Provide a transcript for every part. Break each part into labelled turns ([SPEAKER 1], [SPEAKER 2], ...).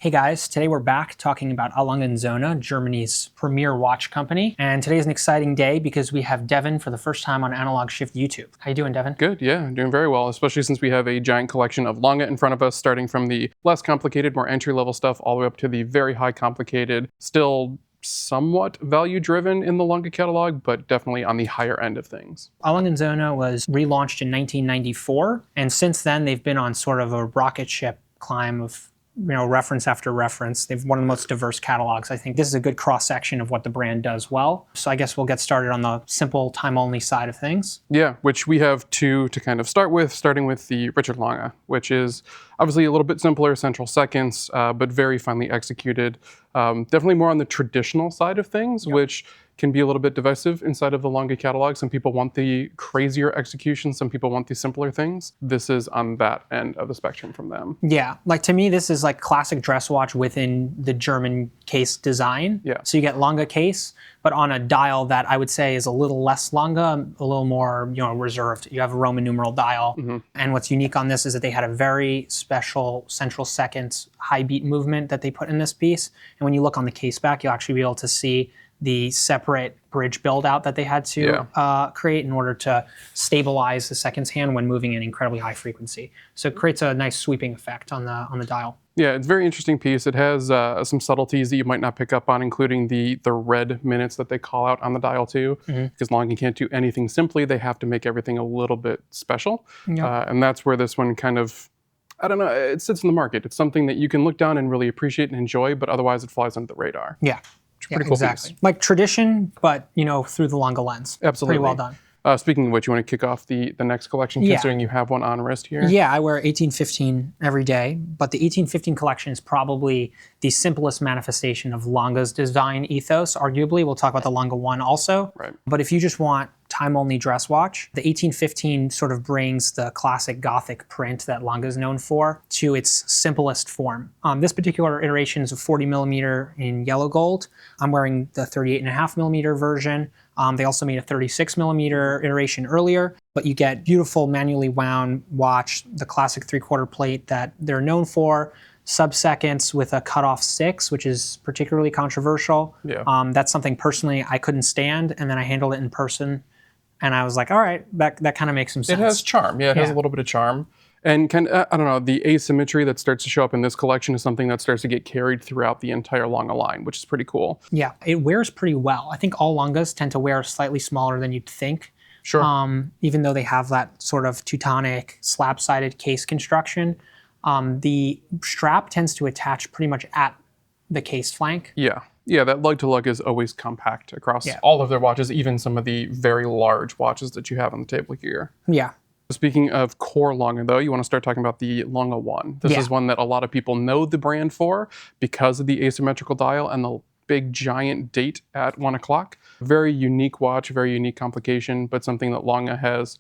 [SPEAKER 1] Hey guys, today we're back talking about Lange Söhne, Germany's premier watch company. And today's an exciting day because we have Devin for the first time on Analog Shift YouTube. How you doing, Devin?
[SPEAKER 2] Good, yeah, doing very well, especially since we have a giant collection of Lange in front of us, starting from the less complicated, more entry-level stuff, all the way up to the very high complicated, still somewhat value-driven in the Lange catalog, but definitely on the higher end of things.
[SPEAKER 1] Lange Söhne was relaunched in 1994, and since then they've been on sort of a rocket ship climb of reference after reference. They've one of the most diverse catalogs. I think this is a good cross-section of what the brand does well. So I guess we'll get started on the simple time-only side of things.
[SPEAKER 2] Yeah, which we have two to kind of start with, starting with the Richard Lange, which is obviously a little bit simpler, central seconds, but very finely executed. Definitely more on the traditional side of things, which can be a little bit divisive inside of the Lange catalog. Some people want the crazier execution, some people want the simpler things. This is on that end of the spectrum from them.
[SPEAKER 1] Yeah, like to me, this is like classic dress watch within the German case design.
[SPEAKER 2] Yeah.
[SPEAKER 1] So you get Lange case, but on a dial that I would say is a little less Lange, a little more reserved. You have a Roman numeral dial. And what's unique on this is that they had a very special central seconds high beat movement that they put in this piece. And when you look on the case back, you'll actually be able to see the separate bridge build out that they had to create in order to stabilize the seconds hand when moving in incredibly high frequency. So it creates a nice sweeping effect on the dial.
[SPEAKER 2] Yeah, it's a very interesting piece. It has some subtleties that you might not pick up on, including the red minutes that they call out on the dial too. Because Lange can't do anything simply, they have to make everything a little bit special. And that's where this one kind of, I don't know, it sits in the market. It's something that you can look down and really appreciate and enjoy, but otherwise it flies under the radar.
[SPEAKER 1] Yeah.
[SPEAKER 2] Pretty cool
[SPEAKER 1] exactly.
[SPEAKER 2] piece.
[SPEAKER 1] Like tradition, but through the Lange lens.
[SPEAKER 2] Absolutely.
[SPEAKER 1] Pretty well done.
[SPEAKER 2] Speaking of which, you want to kick off the next collection, considering you have one on wrist here?
[SPEAKER 1] Yeah, I wear 1815 every day, but the 1815 collection is probably the simplest manifestation of Lange's design ethos, arguably. We'll talk about the Lange 1 also.
[SPEAKER 2] Right.
[SPEAKER 1] But if you just want time-only dress watch, the 1815 sort of brings the classic Gothic print that Lange is known for to its simplest form. This particular iteration is a 40 millimeter in yellow gold. I'm wearing the 38.5 millimeter version. They also made a 36 millimeter iteration earlier, but you get beautiful manually wound watch, the classic 3/4 plate that they're known for, sub-seconds with a cutoff 6, which is particularly controversial.
[SPEAKER 2] Yeah.
[SPEAKER 1] That's something personally I couldn't stand, and then I handled it in person, and I was like, all right, that kind of makes some sense.
[SPEAKER 2] It has charm. Yeah, it has a little bit of charm. And I don't know, the asymmetry that starts to show up in this collection is something that starts to get carried throughout the entire Lange line, which is pretty cool.
[SPEAKER 1] Yeah, it wears pretty well. I think all Langes tend to wear slightly smaller than you'd think.
[SPEAKER 2] Sure.
[SPEAKER 1] Even though they have that sort of Teutonic slab-sided case construction, the strap tends to attach pretty much at the case flank.
[SPEAKER 2] Yeah. Yeah, that lug-to-lug is always compact across all of their watches, even some of the very large watches that you have on the table here.
[SPEAKER 1] Yeah.
[SPEAKER 2] Speaking of core Lange, though, you want to start talking about the Lange 1. This is one that a lot of people know the brand for because of the asymmetrical dial and the big giant date at 1 o'clock. Very unique watch, very unique complication, but something that Lange has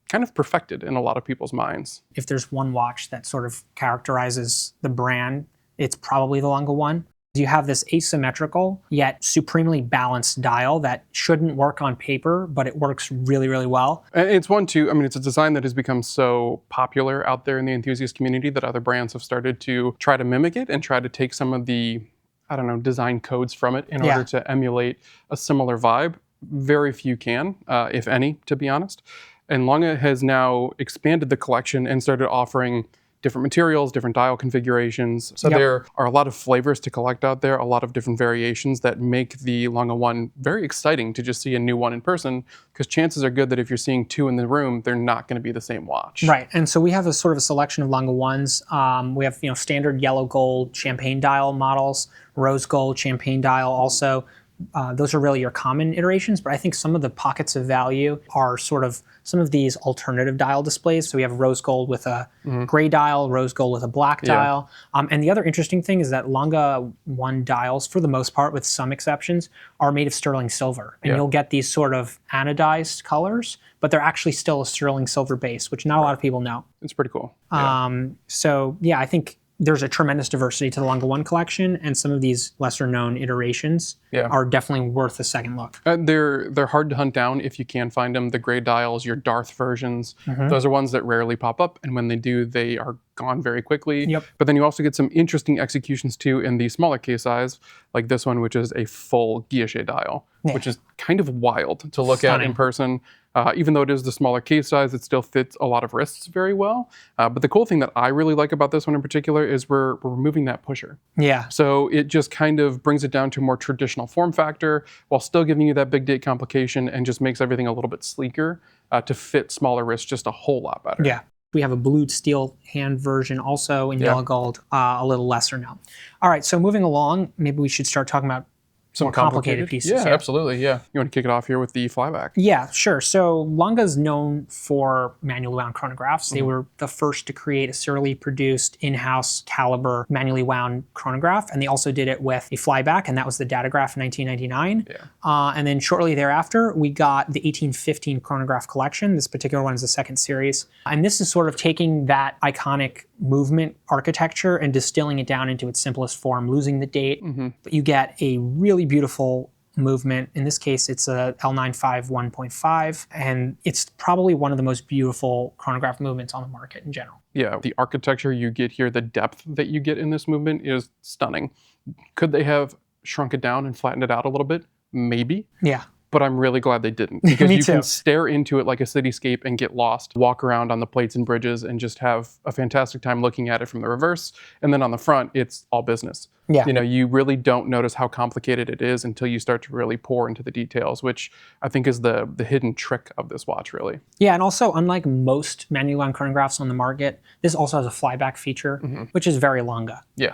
[SPEAKER 2] kind of perfected in a lot of people's minds.
[SPEAKER 1] If there's one watch that sort of characterizes the brand, it's probably the Lange 1. You have this asymmetrical yet supremely balanced dial that shouldn't work on paper, but it works really, really well.
[SPEAKER 2] And it's one too, I mean, it's a design that has become so popular out there in the enthusiast community that other brands have started to try to mimic it and try to take some of the, I don't know, design codes from it in order to emulate a similar vibe. Very few can, if any, to be honest. And Lange has now expanded the collection and started offering different materials, different dial configurations. So there are a lot of flavors to collect out there, a lot of different variations that make the Lange 1 very exciting to just see a new one in person, because chances are good that if you're seeing two in the room, they're not going to be the same watch.
[SPEAKER 1] Right, and so we have a sort of a selection of Lange 1s. We have standard yellow gold champagne dial models, rose gold champagne dial also. Those are really your common iterations, but I think some of the pockets of value are sort of some of these alternative dial displays. So we have rose gold with a gray dial, rose gold with a black dial. And the other interesting thing is that Lange 1 dials, for the most part, with some exceptions, are made of sterling silver. And you'll get these sort of anodized colors, but they're actually still a sterling silver base, which not a lot of people know.
[SPEAKER 2] It's pretty cool.
[SPEAKER 1] So yeah, I think there's a tremendous diversity to the Lange 1 collection, and some of these lesser known iterations are definitely worth a second look.
[SPEAKER 2] They're hard to hunt down if you can find them. The gray dials, your Darth versions, those are ones that rarely pop up, and when they do, they are gone very quickly. But then you also get some interesting executions too in the smaller case size, like this one, which is a full guilloche dial, which is kind of wild to look at in person. Even though it is the smaller case size, it still fits a lot of wrists very well. But the cool thing that I really like about this one in particular is we're removing that pusher. So it just kind of brings it down to a more traditional form factor while still giving you that big date complication, and just makes everything a little bit sleeker to fit smaller wrists just a whole lot better.
[SPEAKER 1] We have a blued steel hand version also in yellow gold, a little lesser now. All right, so moving along, maybe we should start talking about some more complicated pieces.
[SPEAKER 2] Yeah, absolutely. Yeah. You want to kick it off here with the flyback?
[SPEAKER 1] Yeah, sure. So Lange is known for manually wound chronographs. They were the first to create a serially produced in-house caliber manually wound chronograph, and they also did it with a flyback, and that was the Datagraph in 1999. And then shortly thereafter, we got the 1815 chronograph collection. This particular one is the second series. And this is sort of taking that iconic movement architecture and distilling it down into its simplest form, losing the date. But you get a really beautiful movement. In this case, it's a L95 1.5, and it's probably one of the most beautiful chronograph movements on the market in general.
[SPEAKER 2] Yeah, the architecture you get here, the depth that you get in this movement is stunning. Could they have shrunk it down and flattened it out a little bit? Maybe. But I'm really glad they didn't, because you can stare into it like a cityscape and get lost, walk around on the plates and bridges and just have a fantastic time looking at it from the reverse. And then on the front, it's all business. You know, you really don't notice how complicated it is until you start to really pour into the details, which I think is the hidden trick of this watch, really.
[SPEAKER 1] And also, unlike most manually wound chronographs on the market, this also has a flyback feature, which is very Lange.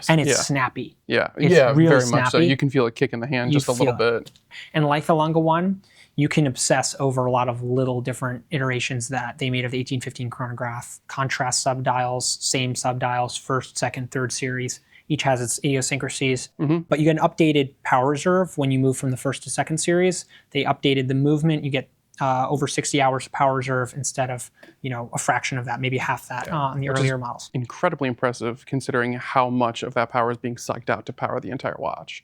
[SPEAKER 1] And it's snappy.
[SPEAKER 2] It's
[SPEAKER 1] really
[SPEAKER 2] very
[SPEAKER 1] snappy.
[SPEAKER 2] much so. You can feel it kick in the hand just a little bit.
[SPEAKER 1] And like the Lange 1, you can obsess over a lot of little different iterations that they made of the 1815 chronograph. Contrast subdials, same subdials, first, second, third series. Each has its idiosyncrasies. But you get an updated power reserve when you move from the first to second series. They updated the movement. You get over 60 hours of power reserve instead of, a fraction of that, maybe half that on the earlier models.
[SPEAKER 2] Incredibly impressive considering how much of that power is being sucked out to power the entire watch.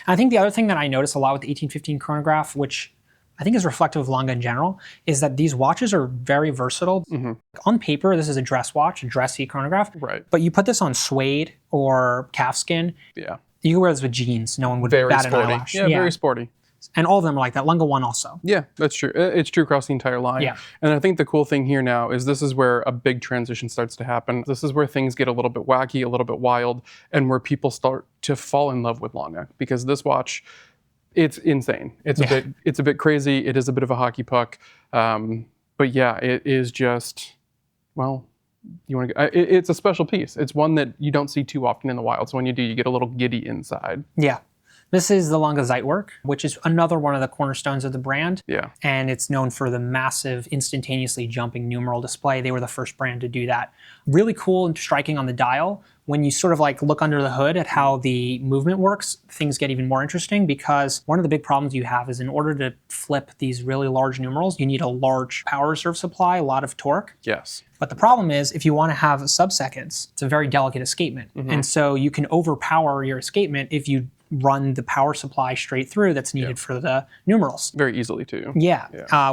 [SPEAKER 1] I think the other thing that I notice a lot with the 1815 chronograph, which I think is reflective of Lange in general, is that these watches are very versatile. On paper, this is a dress watch, a dressy chronograph. But you put this on suede or calfskin. You can wear this with jeans. No one would bat an eyelash.
[SPEAKER 2] Very sporty.
[SPEAKER 1] And all of them are like that. Lange 1 also.
[SPEAKER 2] That's true. It's true across the entire line. And I think the cool thing here now is this is where a big transition starts to happen. This is where things get a little bit wacky, a little bit wild, and where people start to fall in love with Lange. Because this watch, it's insane. It's a bit crazy. It is a bit of a hockey puck. But yeah, it is just, well, it's a special piece. It's one that you don't see too often in the wild. So when you do, you get a little giddy inside. This
[SPEAKER 1] is the Lange Zeitwerk, which is another one of the cornerstones of the brand.
[SPEAKER 2] Yeah.
[SPEAKER 1] And it's known for the massive, instantaneously jumping numeral display. They were the first brand to do that. Really cool and striking on the dial. When you sort of like look under the hood at how the movement works, things get even more interesting, because one of the big problems you have is in order to flip these really large numerals, you need a large power reserve supply, a lot of torque.
[SPEAKER 2] Yes.
[SPEAKER 1] But the problem is, if you want to have sub-seconds, it's a very delicate escapement. And so you can overpower your escapement if you run the power supply straight through that's needed for the numerals.
[SPEAKER 2] Very easily too.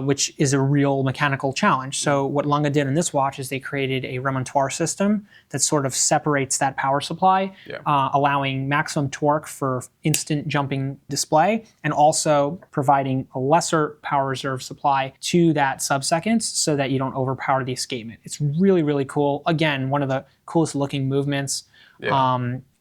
[SPEAKER 1] Which is a real mechanical challenge. So what Lange did in this watch is they created a remontoire system that sort of separates that power supply, allowing maximum torque for instant jumping display, and also providing a lesser power reserve supply to that sub-seconds so that you don't overpower the escapement. It's really, really cool. Again, one of the coolest looking movements.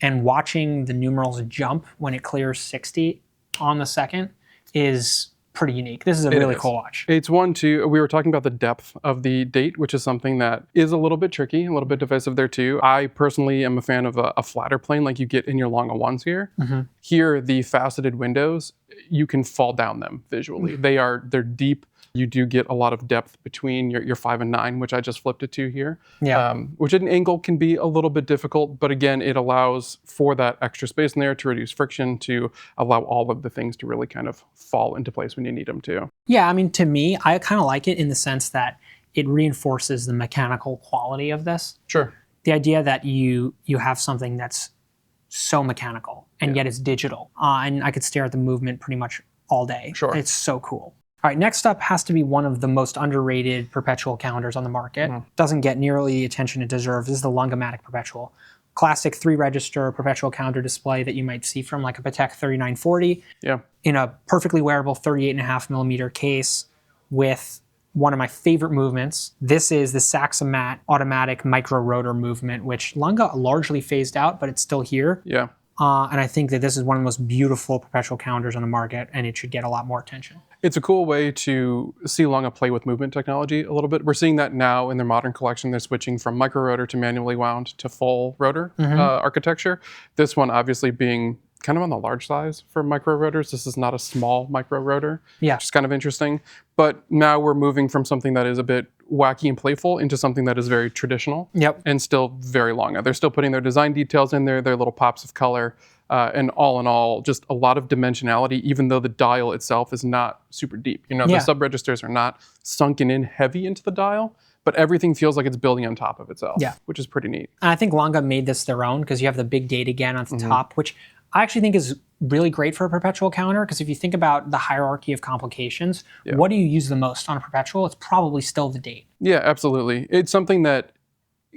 [SPEAKER 1] And watching the numerals jump when it clears 60 on the second is pretty unique. This is a really cool watch.
[SPEAKER 2] It's one too. We were talking about the depth of the date, which is something that is a little bit tricky, a little bit divisive there too. I personally am a fan of a flatter plane like you get in your Lange 1s here. Here, the faceted windows, you can fall down them visually. They're deep. You do get a lot of depth between your 5 and 9, which I just flipped it to here. Which at an angle can be a little bit difficult, but again, it allows for that extra space in there to reduce friction, to allow all of the things to really kind of fall into place when you need them to.
[SPEAKER 1] I mean, to me, I kind of like it in the sense that it reinforces the mechanical quality of this. The idea that you have something that's so mechanical and yet it's digital. And I could stare at the movement pretty much all day.
[SPEAKER 2] Sure.
[SPEAKER 1] It's so cool. All right, next up has to be one of the most underrated perpetual calendars on the market. Doesn't get nearly the attention it deserves. This is the Langematik Perpetual. Classic 3-register perpetual calendar display that you might see from like a Patek 3940 in a perfectly wearable 38.5mm case with one of my favorite movements. This is the Saxomat automatic micro rotor movement, which Lange largely phased out, but it's still here.
[SPEAKER 2] Yeah.
[SPEAKER 1] And I think that this is one of the most beautiful perpetual calendars on the market, and it should get a lot more attention.
[SPEAKER 2] It's a cool way to see Lange play with movement technology a little bit. We're seeing that now in their modern collection. They're switching from micro rotor to manually wound to full rotor architecture. This one obviously being kind of on the large size for micro rotors. This is not a small micro rotor, which is kind of interesting. But now we're moving from something that is a bit wacky and playful into something that is very traditional and still very Lange. They're still putting their design details in there, their little pops of color, and all in all, just a lot of dimensionality, even though the dial itself is not super deep. You know, the sub-registers are not sunken in heavy into the dial, but everything feels like it's building on top of itself, which is pretty neat.
[SPEAKER 1] And I think Lange made this their own because you have the big date again at the top, which I actually think is really great for a perpetual calendar, because if you think about the hierarchy of complications, what do you use the most on a perpetual? It's probably still the date.
[SPEAKER 2] Yeah, absolutely. It's something that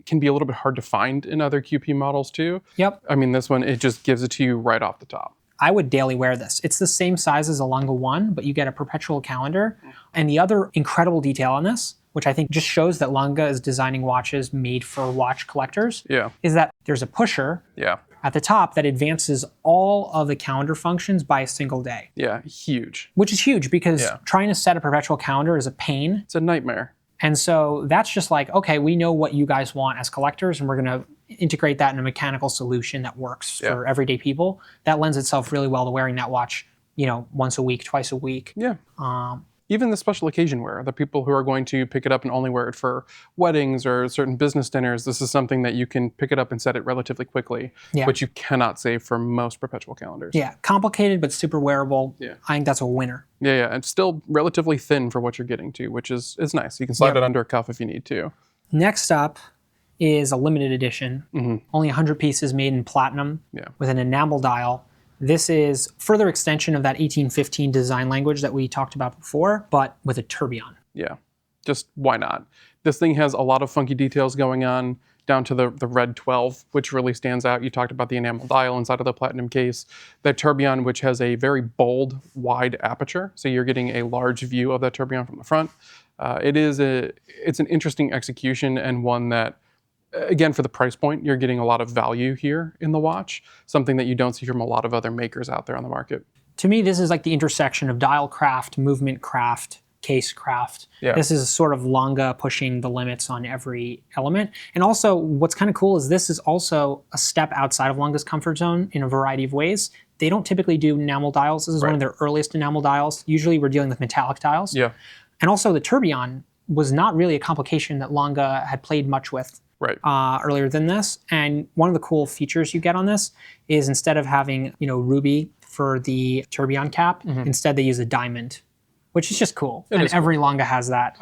[SPEAKER 2] can be a little bit hard to find in other QP models too. I mean, this one, it just gives it to you right off the top.
[SPEAKER 1] I would daily wear this. It's the same size as a Lange 1, but you get a perpetual calendar. And the other incredible detail on this, which I think just shows that Lange is designing watches made for watch collectors, is that there's a pusher at the top that advances all of the calendar functions by a single day.
[SPEAKER 2] Yeah, huge.
[SPEAKER 1] Which is huge because trying to set a perpetual calendar is a pain.
[SPEAKER 2] It's a nightmare.
[SPEAKER 1] And so that's just like, okay, we know what you guys want as collectors, and we're going to integrate that in a mechanical solution that works for everyday people. That lends itself really well to wearing that watch, you know, once a week, twice a week. Even the special occasion wear, the people who are going to pick it up and only wear it for weddings or certain business dinners, this is something that you can pick it up and set it relatively quickly, which you cannot say for most perpetual calendars. Complicated but super wearable. I think that's a winner.
[SPEAKER 2] And still relatively thin for what you're getting to, which is nice. You can slide it under a cuff if you need to.
[SPEAKER 1] Next up is a limited edition. Only 100 pieces made in platinum with an enamel dial. This is further extension of that 1815 design language that we talked about before, but with a tourbillon.
[SPEAKER 2] Just why not? This thing has a lot of funky details going on, down to the red 12, which really stands out. You talked about the enamel dial inside of the platinum case. That tourbillon, which has a very bold, wide aperture, so you're getting a large view of that tourbillon from the front. It's an interesting execution, and one that, again, for the price point, you're getting a lot of value here in the watch, something that you don't see from a lot of other makers out there on the market.
[SPEAKER 1] To me, this is like the intersection of dial craft, movement craft, case craft. This is sort of Lange pushing the limits on every element. And also, what's kind of cool is this is also a step outside of Lange's comfort zone in a variety of ways. They don't typically do enamel dials. This is one of their earliest enamel dials. Usually we're dealing with metallic dials. And also the tourbillon was not really a complication that Lange had played much with earlier than this. And one of the cool features you get on this is instead of having, you know, ruby for the tourbillon cap, instead they use a diamond, which is just cool. And every Lange has that.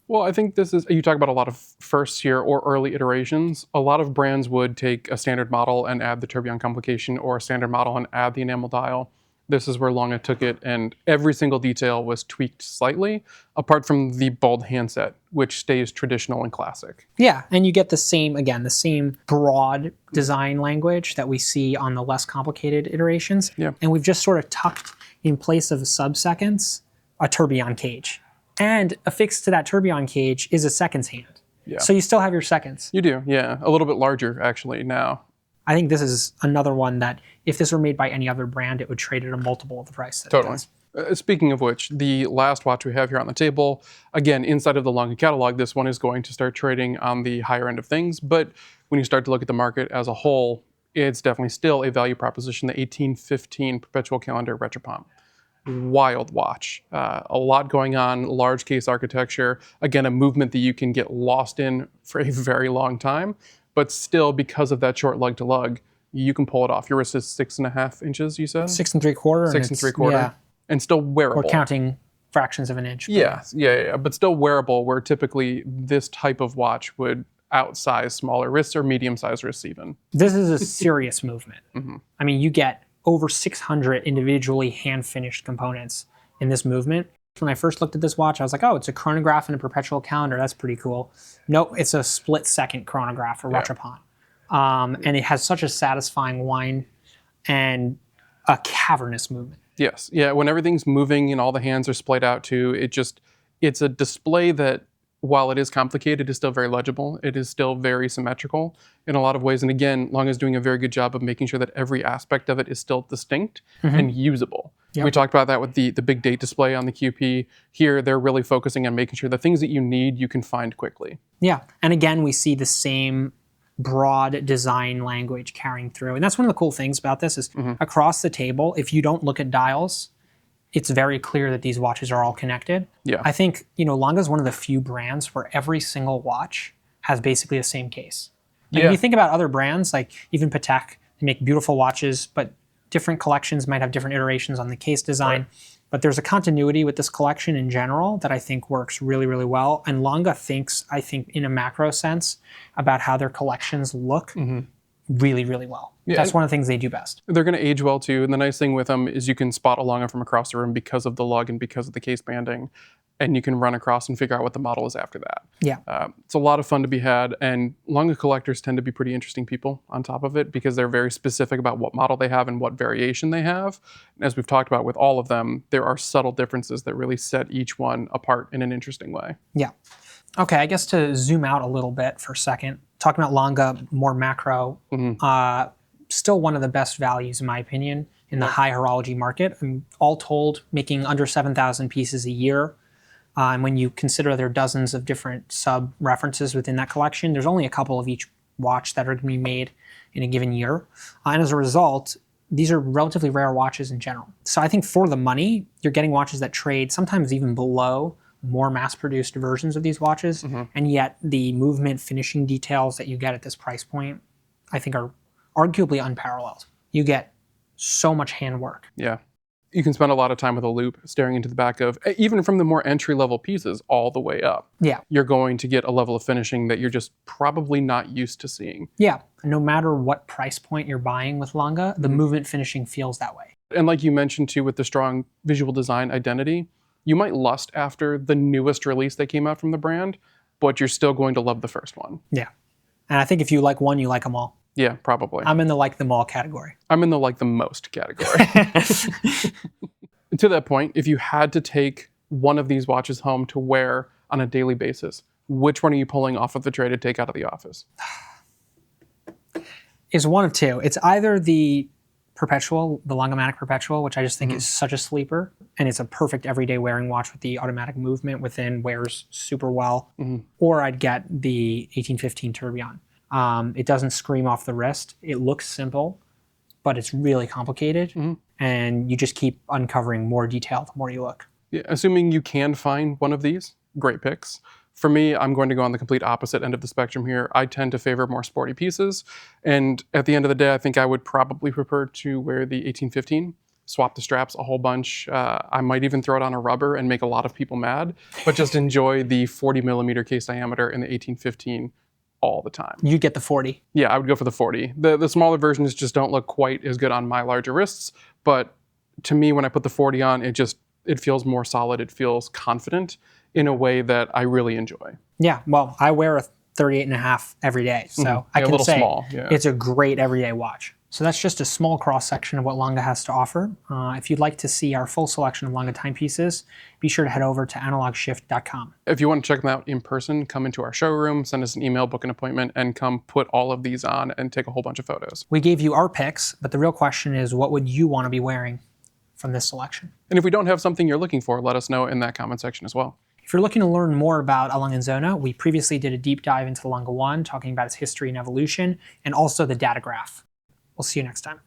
[SPEAKER 2] Well, I think this is, you talk about a lot of first year or early iterations. A lot of brands would take a standard model and add the tourbillon complication, or a standard model and add the enamel dial. This is where Lange took it, and every single detail was tweaked slightly, apart from the bold handset, which stays traditional and classic.
[SPEAKER 1] And you get the same, again, the same broad design language that we see on the less complicated iterations. And we've just sort of tucked in place of sub-seconds a tourbillon cage. And affixed to that tourbillon cage is a seconds hand. So you still have your seconds.
[SPEAKER 2] You do, a little bit larger actually now.
[SPEAKER 1] I think this is another one that if this were made by any other brand, it would trade at a multiple of the price that it does.
[SPEAKER 2] Speaking of which, the last watch we have here on the table, again, inside of the Lange catalog, this one is going to start trading on the higher end of things. But when you start to look at the market as a whole, it's definitely still a value proposition, the 1815 Perpetual Calendar Rattrapante. Wild watch. A lot going on, large case architecture. Again, a movement that you can get lost in for a very long time. But still, because of that short lug to lug, you can pull it off. Your wrist is 6.5 inches, you said?
[SPEAKER 1] 6 3/4.
[SPEAKER 2] 6 3/4. And still wearable.
[SPEAKER 1] We're counting fractions of an inch.
[SPEAKER 2] But still wearable, where typically this type of watch would outsized smaller wrists or medium-sized wrists even.
[SPEAKER 1] This is a serious movement. I mean, you get over 600 individually hand-finished components in this movement. When I first looked at this watch, I was like, oh, it's a chronograph and a perpetual calendar. That's pretty cool. Nope, it's a split-second chronograph, or Rattrapante. And it has such a satisfying wind and a cavernous movement.
[SPEAKER 2] Yes. Yeah, when everything's moving and all the hands are splayed out too, it's a display that, while it is complicated, is still very legible. It is still very symmetrical in a lot of ways. And again, Lange is doing a very good job of making sure that every aspect of it is still distinct and usable. Yep. We talked about that with the big date display on the QP. Here, they're really focusing on making sure the things that you need, you can find quickly.
[SPEAKER 1] Yeah. And again, we see the same broad design language carrying through. And that's one of the cool things about this is across the table, if you don't look at dials, it's very clear that these watches are all connected.
[SPEAKER 2] Yeah.
[SPEAKER 1] I think, Lange is one of the few brands where every single watch has basically the same case. Like if you think about other brands, like even Patek, they make beautiful watches, but different collections might have different iterations on the case design. Right. But there's a continuity with this collection in general that I think works really, really well. And Lange thinks, I think, in a macro sense, about how their collections look really, really well. Yeah, that's one of the things they do best.
[SPEAKER 2] They're going to age well too. And the nice thing with them is you can spot a Lange from across the room because of the lug and because of the case banding. And you can run across and figure out what the model is after that.
[SPEAKER 1] Yeah.
[SPEAKER 2] It's a lot of fun to be had. And Lange collectors tend to be pretty interesting people on top of it because they're very specific about what model they have and what variation they have. And as we've talked about with all of them, there are subtle differences that really set each one apart in an interesting way.
[SPEAKER 1] Yeah. Okay, I guess to zoom out a little bit for a second, talking about Lange more macro, still one of the best values in my opinion in the high horology market. And all told, making under 7,000 pieces a year. And when you consider there are dozens of different sub-references within that collection, there's only a couple of each watch that are going to be made in a given year. And as a result, these are relatively rare watches in general. So I think for the money, you're getting watches that trade sometimes even below more mass-produced versions of these watches. And yet the movement finishing details that you get at this price point, I think are arguably unparalleled. You get so much handwork.
[SPEAKER 2] Yeah. You can spend a lot of time with a loupe staring into the back of, even from the more entry-level pieces all the way up.
[SPEAKER 1] Yeah.
[SPEAKER 2] You're going to get a level of finishing that you're just probably not used to seeing.
[SPEAKER 1] Yeah. No matter what price point you're buying with Lange, the movement finishing feels that way.
[SPEAKER 2] And like you mentioned too, with the strong visual design identity, you might lust after the newest release that came out from the brand, but you're still going to love the first one.
[SPEAKER 1] Yeah. And I think if you like one, you like them all.
[SPEAKER 2] Yeah, probably.
[SPEAKER 1] I'm in the like them all category.
[SPEAKER 2] I'm in the like the most category. To that point, if you had to take one of these watches home to wear on a daily basis, which one are you pulling off of the tray to take out of the office?
[SPEAKER 1] It's one of two. It's either the Perpetual, the Langematik Perpetual, which I just think is such a sleeper, and it's a perfect everyday wearing watch with the automatic movement within, wears super well, or I'd get the 1815 Tourbillon. It doesn't scream off the wrist. It looks simple, but it's really complicated, and you just keep uncovering more detail the more you look.
[SPEAKER 2] Yeah, assuming you can find one of these, great picks. For me, I'm going to go on the complete opposite end of the spectrum here. I tend to favor more sporty pieces, and at the end of the day, I think I would probably prefer to wear the 1815, swap the straps a whole bunch. I might even throw it on a rubber and make a lot of people mad, but just enjoy the 40 millimeter case diameter in the 1815 all the time.
[SPEAKER 1] You'd get the 40.
[SPEAKER 2] Yeah, I would go for the 40. The smaller versions just don't look quite as good on my larger wrists, but to me, when I put the 40 on, it feels more solid. It feels confident in a way that I really enjoy.
[SPEAKER 1] Yeah, well, I wear a 38.5 every day, so I can say it's a great everyday watch. So that's just a small cross-section of what Lange has to offer. If you'd like to see our full selection of Lange timepieces, be sure to head over to analogshift.com.
[SPEAKER 2] If you want to check them out in person, come into our showroom, send us an email, book an appointment, and come put all of these on and take a whole bunch of photos.
[SPEAKER 1] We gave you our picks, but the real question is, what would you want to be wearing from this selection?
[SPEAKER 2] And if we don't have something you're looking for, let us know in that comment section as well.
[SPEAKER 1] If you're looking to learn more about a Lange Söhne, we previously did a deep dive into the Lange 1, talking about its history and evolution, and also the data graph. We'll see you next time.